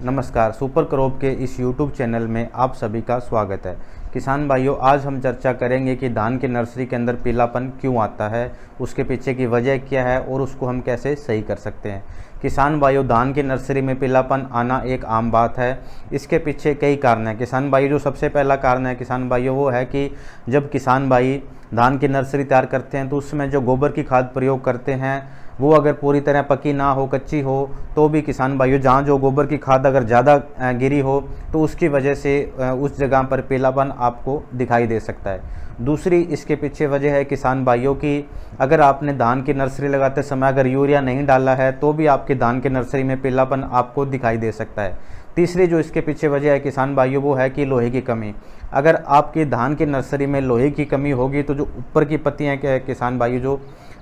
नमस्कार, super crop के इस यूट्यूब चैनल में आप सभी का स्वागत है। किसान भाइयों, आज हम चर्चा करेंगे कि धान की नर्सरी के अंदर पीलापन क्यों आता है, उसके पीछे की वजह क्या है और उसको हम कैसे सही कर सकते हैं। किसान भाइयों, धान की नर्सरी में पीलापन आना एक आम बात है। इसके पीछे कई कारण हैं किसान भाइयों। जो सबसे पहला कारण है किसान भाइयों वो है कि जब किसान भाई धान की नर्सरी तैयार करते हैं तो उसमें जो गोबर की खाद प्रयोग करते हैं वो अगर पूरी तरह पकी ना हो, कच्ची हो, तो भी किसान भाइयों जहाँ जो गोबर की खाद अगर ज़्यादा गिरी हो तो उसकी वजह से उस जगह पर पीलापन आपको दिखाई दे सकता है। दूसरी इसके पीछे वजह है किसान भाइयों की अगर आपने धान की नर्सरी लगाते समय अगर यूरिया नहीं डाला है तो भी आपकी धान की नर्सरी में पीलापन आपको दिखाई दे सकता है। तीसरी जो इसके पीछे वजह है किसान भाइयों वो है कि लोहे की कमी। अगर आपकी धान की नर्सरी में लोहे की कमी होगी तो जो ऊपर की पत्तियाँ किसान भाइयों, जो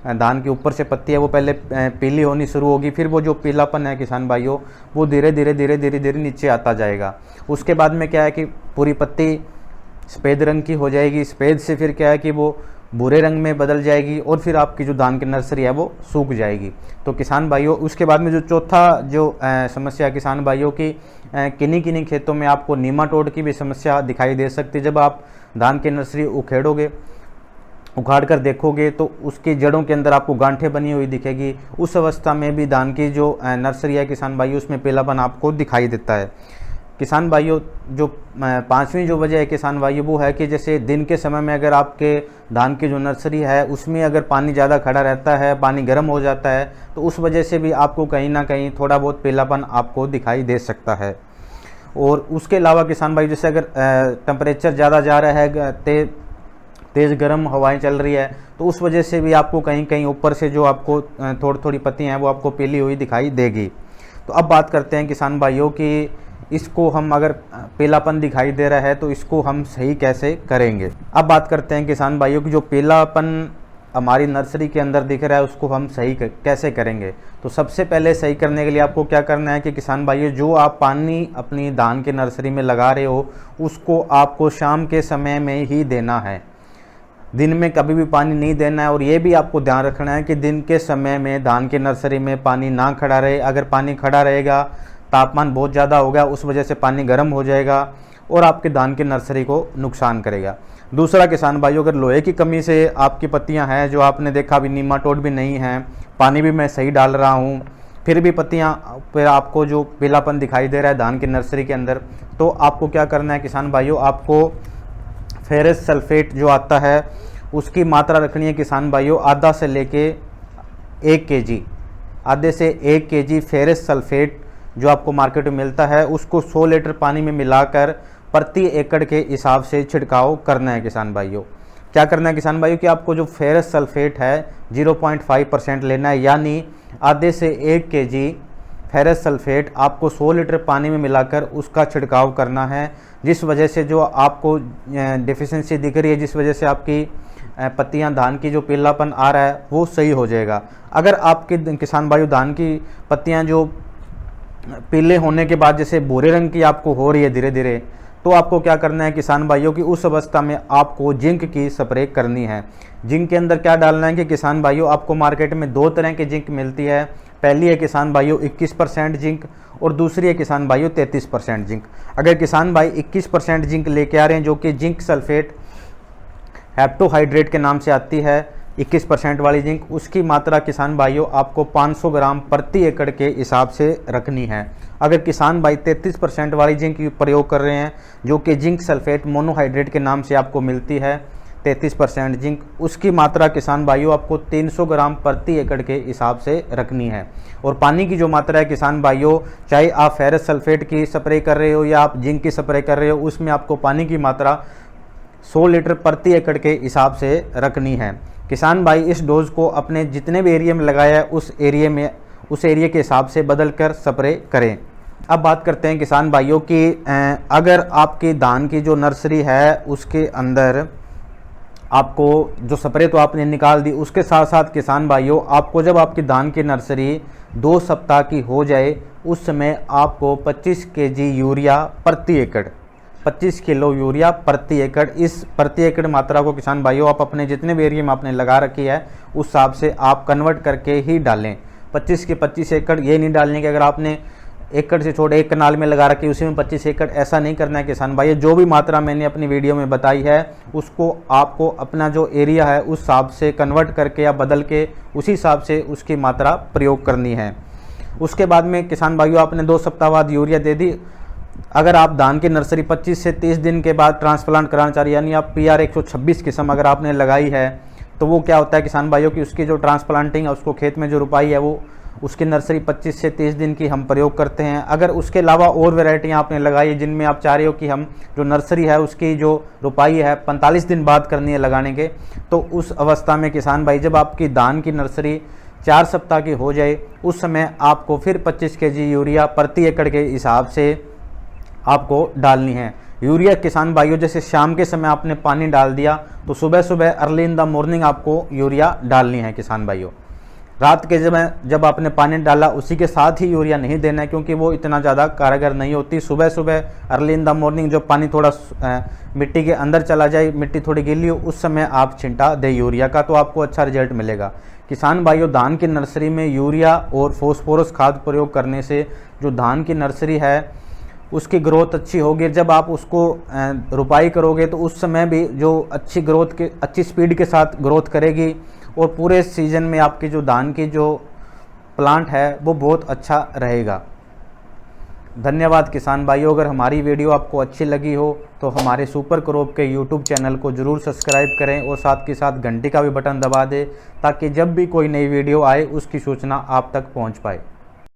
धान के ऊपर से पत्ती है वो पहले पीली होनी शुरू होगी, फिर वो जो पीलापन है किसान भाइयों वो धीरे धीरे नीचे आता जाएगा। उसके बाद में क्या है कि पूरी पत्ती सफ़ेद रंग की हो जाएगी। सफ़ेद से फिर क्या है कि वो भूरे रंग में बदल जाएगी और फिर आपकी जो धान की नर्सरी है वो सूख जाएगी। तो किसान भाइयों, उसके बाद में जो चौथा जो समस्या किसान भाइयों की किन्हीं खेतों में आपको नीमाटोड की भी समस्या दिखाई दे सकती है। जब आप धान की नर्सरी उखाड़ कर देखोगे तो उसकी जड़ों के अंदर आपको गांठें बनी हुई दिखेगी। उस अवस्था में भी धान की जो नर्सरी है किसान भाइयों उसमें पीलापन आपको दिखाई देता है। किसान भाइयों, जो पांचवी जो वजह है किसान भाइयों वो है कि जैसे दिन के समय में अगर आपके धान की जो नर्सरी है उसमें अगर पानी ज़्यादा खड़ा रहता है, पानी गर्म हो जाता है, तो उस वजह से भी आपको कहीं ना कहीं थोड़ा बहुत पीलापन आपको दिखाई दे सकता है। और उसके अलावा किसान भाई जैसे अगर टेम्परेचर ज़्यादा जा रहा है, तेज़ गर्म हवाएं चल रही है, तो उस वजह से भी आपको कहीं कहीं ऊपर से जो आपको थोड़ी थोड़ी पत्तियां हैं वो आपको पीली हुई दिखाई देगी। तो अब बात करते हैं किसान भाइयों कि इसको हम अगर पीलापन दिखाई दे रहा है तो इसको हम सही कैसे करेंगे। अब बात करते हैं किसान भाइयों की जो पीलापन हमारी नर्सरी के अंदर दिख रहा है उसको हम सही कैसे करेंगे। तो सबसे पहले सही करने के लिए आपको क्या करना है कि किसान भाइयों जो आप पानी अपनी धान की नर्सरी में लगा रहे हो उसको आपको शाम के समय में ही देना है। दिन में कभी भी पानी नहीं देना है। और ये भी आपको ध्यान रखना है कि दिन के समय में धान की नर्सरी में पानी ना खड़ा रहे। अगर पानी खड़ा रहेगा, तापमान बहुत ज़्यादा होगा, उस वजह से पानी गर्म हो जाएगा और आपके धान की नर्सरी को नुकसान करेगा। दूसरा किसान भाइयों, अगर लोहे की कमी से आपकी पत्तियां हैं, जो आपने देखा अभी नीमाटोड भी नहीं है, पानी भी मैं सही डाल रहा हूँ, फिर भी पत्तियां पर आपको जो पीलापन दिखाई दे रहा है धान की नर्सरी के अंदर, तो आपको क्या करना है किसान भाइयों, आपको फेरस सल्फेट जो आता है उसकी मात्रा रखनी है किसान भाइयों आधा से लेके 1 kg, आधे से 1 kg फेरस सल्फेट जो आपको मार्केट में मिलता है उसको 100 लीटर पानी में मिलाकर प्रति एकड़ के हिसाब से छिड़काव करना है किसान भाइयों। क्या करना है किसान भाइयों कि आपको जो फेरस सल्फेट है 0.5% लेना है, यानी आधे से 1 kg फेरस सल्फेट आपको 100 लीटर पानी में मिलाकर उसका छिड़काव करना है। जिस वजह से जो आपको डेफिशिएंसी दिख रही है, जिस वजह से आपकी पत्तियां धान की जो पीलापन आ रहा है वो सही हो जाएगा। अगर आपके किसान भाइयों धान की पत्तियां जो पीले होने के बाद जैसे भूरे रंग की आपको हो रही है धीरे धीरे, तो आपको क्या करना है किसान भाइयों की उस अवस्था में आपको जिंक की स्प्रे करनी है। जिंक के अंदर क्या डालना है कि किसान भाइयों आपको मार्केट में 2 तरह की जिंक मिलती है। पहली है किसान भाइयों 21% जिंक और दूसरी है किसान भाइयों 33% जिंक। अगर किसान भाई 21% जिंक लेके आ रहे हैं जो कि जिंक सल्फेट हेप्टोहाइड्रेट के नाम से आती है, 21% वाली जिंक, उसकी मात्रा किसान भाइयों आपको 500 ग्राम प्रति एकड़ के हिसाब से रखनी है। अगर किसान भाई 33% वाली जिंक प्रयोग कर रहे हैं जो कि जिंक सल्फेट मोनोहाइड्रेट के नाम से आपको मिलती है 33% जिंक, उसकी मात्रा किसान भाइयों आपको 300 ग्राम प्रति एकड़ के हिसाब से रखनी है। और पानी की जो मात्रा है किसान भाइयों, चाहे आप फेरस सल्फेट की स्प्रे कर रहे हो या आप जिंक की स्प्रे कर रहे हो, उसमें आपको पानी की मात्रा 100 लीटर प्रति एकड़ के हिसाब से रखनी है। किसान भाई इस डोज को अपने जितने भी एरिया में लगाया है उस एरिया के हिसाब से बदल कर स्प्रे करें। अब बात करते हैं किसान भाइयों की अगर आपकी धान की जो नर्सरी है उसके अंदर आपको जो स्प्रे तो आपने निकाल दी, उसके साथ साथ किसान भाइयों आपको जब आपकी धान की नर्सरी 2 सप्ताह की हो जाए उस समय आपको 25 kg यूरिया प्रति एकड़, 25 किलो यूरिया प्रति एकड़, इस प्रति एकड़ मात्रा को किसान भाइयों आप अपने जितने भी एरिया में आपने लगा रखी है उस हिसाब से आप कन्वर्ट करके ही डालें। 25 के 25 एकड़ ये नहीं डालने के, अगर आपने एकड़ से छोड़ एक कनाल में लगा रखी उसी में 25 एकड़, ऐसा नहीं करना है किसान भाई। जो भी मात्रा मैंने अपनी वीडियो में बताई है उसको आपको अपना जो एरिया है उस हिसाब से कन्वर्ट करके या बदल के उसी हिसाब से उसकी मात्रा प्रयोग करनी है। उसके बाद में किसान भाइयों आपने 2 सप्ताह बाद यूरिया दे दी। अगर आप धान की नर्सरी 25 से 30 दिन के बाद ट्रांसप्लांट कराना चाह रहे हैं, यानी आप PR 126 किस्म अगर आपने लगाई है, तो वो क्या होता है किसान भाइयों की उसकी जो ट्रांसप्लांटिंग है उसको खेत में जो रुपाई है वो उसकी नर्सरी 25 से 30 दिन की हम प्रयोग करते हैं। अगर उसके अलावा और वैरायटियाँ आपने लगाई है जिनमें आप चाह रहे हो कि हम जो नर्सरी है उसकी जो रुपाई है 45 दिन बाद करनी है लगाने के, तो उस अवस्था में किसान भाई जब आपकी धान की नर्सरी 4 सप्ताह की हो जाए उस समय आपको फिर 25 kg यूरिया प्रति एकड़ के हिसाब से आपको डालनी है। यूरिया किसान भाइयों जैसे शाम के समय आपने पानी डाल दिया तो सुबह सुबह अर्ली इन द मॉर्निंग आपको यूरिया डालनी है किसान भाइयों। रात के जब आपने पानी डाला उसी के साथ ही यूरिया नहीं देना है, क्योंकि वो इतना ज़्यादा कारगर नहीं होती। सुबह सुबह अर्ली इन द मॉर्निंग जब पानी थोड़ा मिट्टी के अंदर चला जाए, मिट्टी थोड़ी गीली हो, उस समय आप छिंटा दें यूरिया का, तो आपको अच्छा रिजल्ट मिलेगा। किसान भाइयों धान की नर्सरी में यूरिया और फॉस्फोरस खाद प्रयोग करने से जो धान की नर्सरी है उसकी ग्रोथ अच्छी होगी। जब आप उसको रुपाई करोगे तो उस समय भी जो अच्छी स्पीड के साथ ग्रोथ करेगी और पूरे सीजन में आपकी जो धान की जो प्लांट है वो बहुत अच्छा रहेगा। धन्यवाद किसान भाइयों। अगर हमारी वीडियो आपको अच्छी लगी हो तो हमारे सुपर क्रॉप के यूट्यूब चैनल को ज़रूर सब्सक्राइब करें और साथ के साथ घंटी का भी बटन दबा दें ताकि जब भी कोई नई वीडियो आए उसकी सूचना आप तक पहुंच पाए।